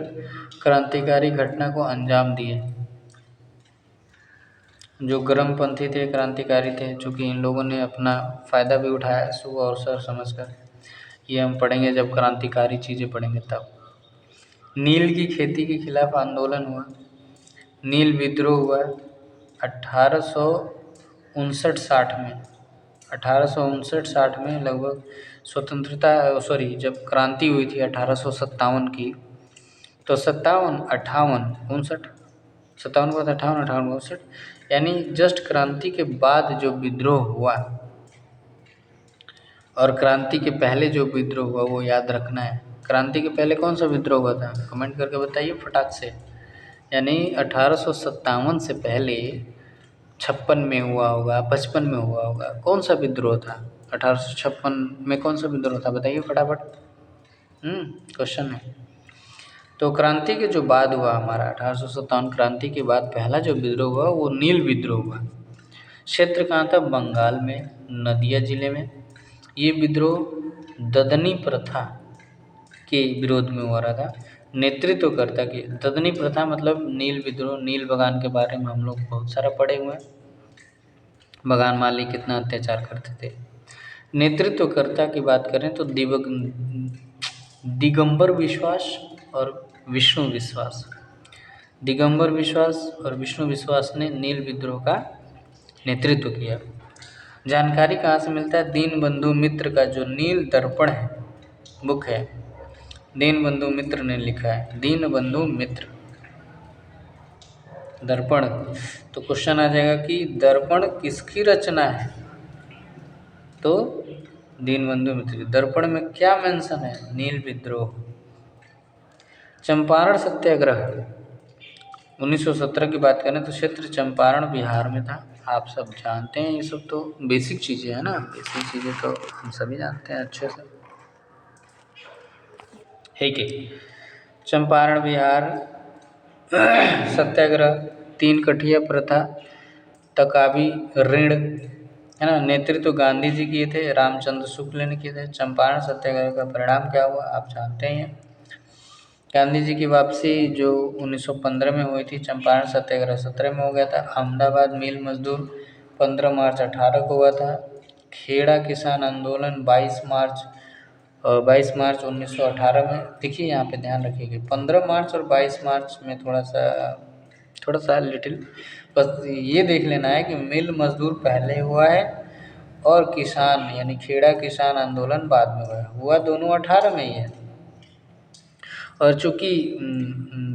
क्रांतिकारी घटना को अंजाम दिए। जो गर्मपंथी थे, क्रांतिकारी थे, चूँकि इन लोगों ने अपना फ़ायदा भी उठाया सुअवसर समझकर। ये हम पढ़ेंगे जब क्रांतिकारी चीज़ें पढ़ेंगे तब। नील की खेती के खिलाफ आंदोलन हुआ, नील विद्रोह हुआ 1859-60 में। 1859-60 में लगभग जब क्रांति हुई थी 1857 की, तो 57 के बाद 58 59, यानी जस्ट क्रांति के बाद जो विद्रोह हुआ और क्रांति के पहले जो विद्रोह हुआ वो याद रखना है। क्रांति के पहले कौन सा विद्रोह हुआ था, कमेंट करके बताइए फटाक से। यानी 1857 से पहले 56 में हुआ होगा, 55 में हुआ होगा, कौन सा विद्रोह था? 1856 में कौन सा विद्रोह था बताइए फटाफट। क्वेश्चन है। तो क्रांति के जो बाद हुआ हमारा 1857 क्रांति के बाद पहला जो विद्रोह हुआ वो नील विद्रोह हुआ। क्षेत्र कहाँ था? बंगाल में, नदिया जिले में। ये विद्रोह ददनी प्रथा के विरोध में हो रहा था। नेतृत्व करता कि ददनी प्रथा मतलब नील विद्रोह, नील बगान के बारे में हम लोग बहुत सारा पढ़े हुए हैं, बगान मालिक कितना अत्याचार करते थे। नेतृत्वकर्ता की बात करें तो दिगंबर विश्वास और विष्णु विश्वास। दिगंबर विश्वास और विष्णु विश्वास ने नील विद्रोह का नेतृत्व किया। जानकारी कहाँ से मिलता है? दीनबंधु मित्र का जो नील दर्पण है बुक है, दीनबंधु मित्र ने लिखा है, दीनबंधु मित्र दर्पण। तो क्वेश्चन आ जाएगा कि दर्पण किसकी रचना है? तो दीनबंधु मित्र। दर्पण में क्या मेंशन है? नील विद्रोह। चंपारण सत्याग्रह 1917 की बात करें तो क्षेत्र चंपारण बिहार में था। आप सब जानते हैं, ये सब तो बेसिक चीज़ें हैं ना, बेसिक चीज़ें तो हम सभी जानते हैं अच्छे से, है कि? चंपारण बिहार सत्याग्रह, 3 कठिया प्रथा, तकावी ऋण, है ना, नेतृत्व गांधी जी किए थे, रामचंद्र शुक्ल ने किए थे। चंपारण सत्याग्रह का परिणाम क्या हुआ आप जानते ही हैं। गांधी जी की वापसी जो 1915 में हुई थी, चंपारण सत्याग्रह 17 में हो गया था। अहमदाबाद मिल मजदूर 15 मार्च 18 को हुआ था। खेड़ा किसान आंदोलन 22 मार्च 1918 में। देखिए यहाँ पे ध्यान रखिएगा, 15 मार्च और 22 मार्च में थोड़ा सा लिटिल बस ये देख लेना है कि मिल मजदूर पहले हुआ है और किसान यानी खेड़ा किसान आंदोलन बाद में हुआ दोनों 18 में ही है। और चूँकि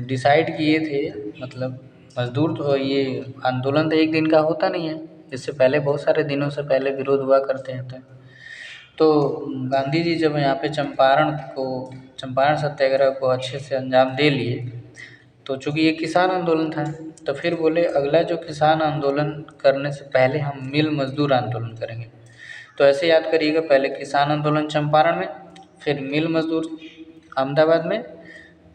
डिसाइड किए थे, मतलब मजदूर तो ये आंदोलन तो एक दिन का होता नहीं है, इससे पहले बहुत सारे दिनों से पहले विरोध हुआ करते हैं। तो गांधी जी जब यहाँ पे चंपारण सत्याग्रह को अच्छे से अंजाम दे लिए, तो चूँकि ये किसान आंदोलन था तो फिर बोले अगला जो किसान आंदोलन करने से पहले हम मिल मजदूर आंदोलन करेंगे। तो ऐसे याद करिएगा, पहले किसान आंदोलन चंपारण में, फिर मिल मजदूर अहमदाबाद में,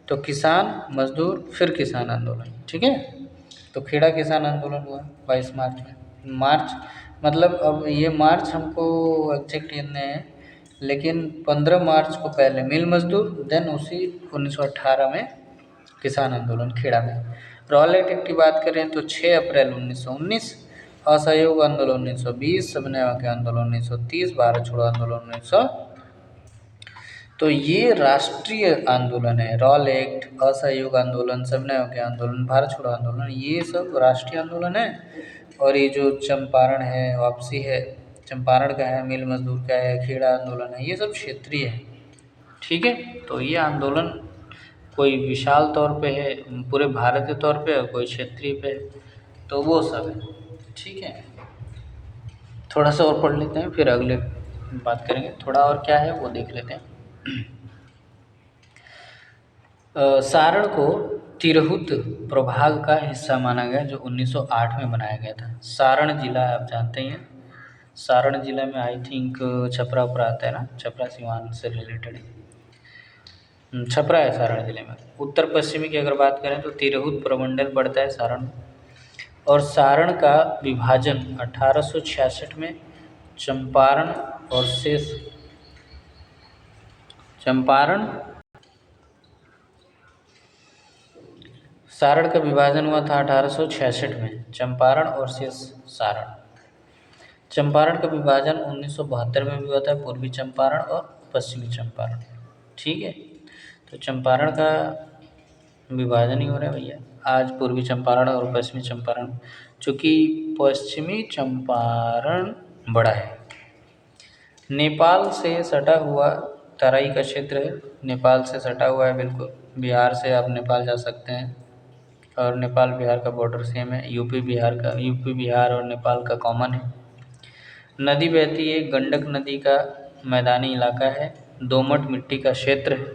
तो किसान मजदूर फिर किसान आंदोलन, ठीक है। तो खेड़ा किसान आंदोलन हुआ 22 मार्च में। मार्च मतलब अब ये मार्च हमको एग्जैक्ट याद नहीं है, लेकिन 15 मार्च को पहले मिल मजदूर, देन उसी 1918 में किसान आंदोलन खेड़ा में। रॉलेट एक्ट की बात करें तो 6 अप्रैल 1919, असहयोग आंदोलन 1920, सबने के आंदोलन 1930, भारत छोड़ो आंदोलन 1900। तो ये राष्ट्रीय आंदोलन है। रॉल एक्ट, असहयोग आंदोलन, सबने के आंदोलन, भारत छोड़ो आंदोलन, ये सब राष्ट्रीय आंदोलन है। और ये जो चंपारण है, वापसी है, चंपारण का है, मिल मजदूर का है, खेड़ा आंदोलन है, ये सब क्षेत्रीय है, ठीक है। तो ये आंदोलन कोई विशाल तौर पे है, पूरे भारतीय तौर पे, और कोई क्षेत्रीय पे है, तो वो सब है, ठीक है। थोड़ा सा और पढ़ लेते हैं, फिर अगले बात करेंगे। थोड़ा और क्या है वो देख लेते हैं। सारण को तिरहुत प्रभाग का हिस्सा माना गया, जो 1908 में बनाया गया था। सारण जिला आप जानते हैं, सारण जिला में आई थिंक छपरा उपरा आता है ना, छपरा सिवान से रिलेटेड छपरा है सारण जिले में। उत्तर पश्चिमी की अगर बात करें तो तिरहुत प्रमंडल पड़ता है सारण में। और सारण का विभाजन 1866 में चंपारण और शेष सारण का विभाजन हुआ था 1866 में, चंपारण और शेष सारण। चंपारण का विभाजन 1972 में भी हुआ था, पूर्वी चंपारण और पश्चिमी चंपारण, ठीक है। तो चंपारण का विभाजन ही हो रहा है भैया आज, पूर्वी चंपारण और पश्चिमी चंपारण, चूँकि पश्चिमी चंपारण बड़ा है, नेपाल से सटा हुआ तराई का क्षेत्र है, नेपाल से सटा हुआ है बिल्कुल। बिहार से आप नेपाल जा सकते हैं और नेपाल बिहार का बॉर्डर सेम है। यूपी बिहार और नेपाल का कॉमन है। नदी बहती है, गंडक नदी का मैदानी इलाका है, दोमट मिट्टी का क्षेत्र है,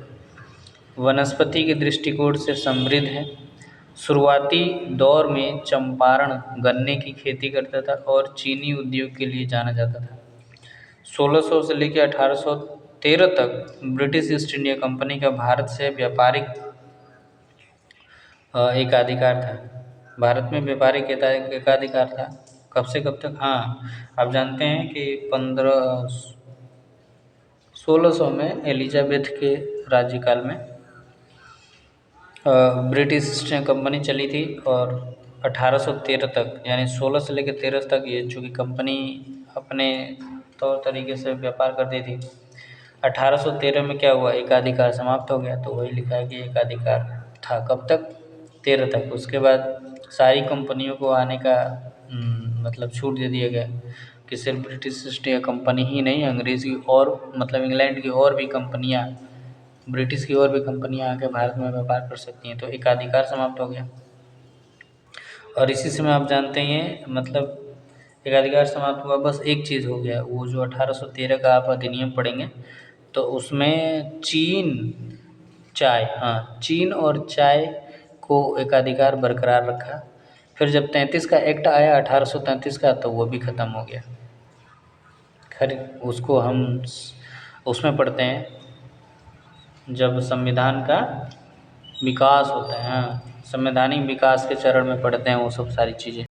वनस्पति के दृष्टिकोण से समृद्ध है। शुरुआती दौर में चंपारण गन्ने की खेती करता था और चीनी उद्योग के लिए जाना जाता था। 1600 से लेकर 1813 तक ब्रिटिश ईस्ट इंडिया कंपनी का भारत से व्यापारिक एकाधिकार था। भारत में व्यापारिक एकाधिकार था। कब से कब तक? हाँ, आप जानते हैं कि 1600 में एलिजाबेथ के राज्यकाल में ब्रिटिश ईस्ट इंडिया कंपनी चली थी और 1813 तक, यानी 16 से लेकर 13 तक ये चूँकि कंपनी अपने तौर तरीके से व्यापार करती थी। 1813 में क्या हुआ? एकाधिकार समाप्त हो गया। तो वही लिखा है कि एकाधिकार था। कब तक? 13 तक। उसके बाद सारी कंपनियों को आने का मतलब छूट दे दिया गया कि सिर्फ ब्रिटिश ईस्ट इंडिया कंपनी ही नहीं, अंग्रेज़ की और मतलब इंग्लैंड की और भी कंपनियाँ, ब्रिटिश की और भी कंपनियाँ आके भारत में व्यापार कर सकती हैं। तो एकाधिकार समाप्त हो गया। और इसी समय आप जानते हैं मतलब एकाधिकार समाप्त हुआ, बस एक चीज़ हो गया, वो जो 1813 का आप अधिनियम पढ़ेंगे तो उसमें चीन और चाय को एकाधिकार बरकरार रखा। फिर जब 33 का एक्ट आया 1833 का, तो वो भी ख़त्म हो गया। खैर उसको हम उसमें पढ़ते हैं जब संविधान का विकास होता है। हाँ, संवैधानिक विकास के चरण में पढ़ते हैं वो सब सारी चीज़ें।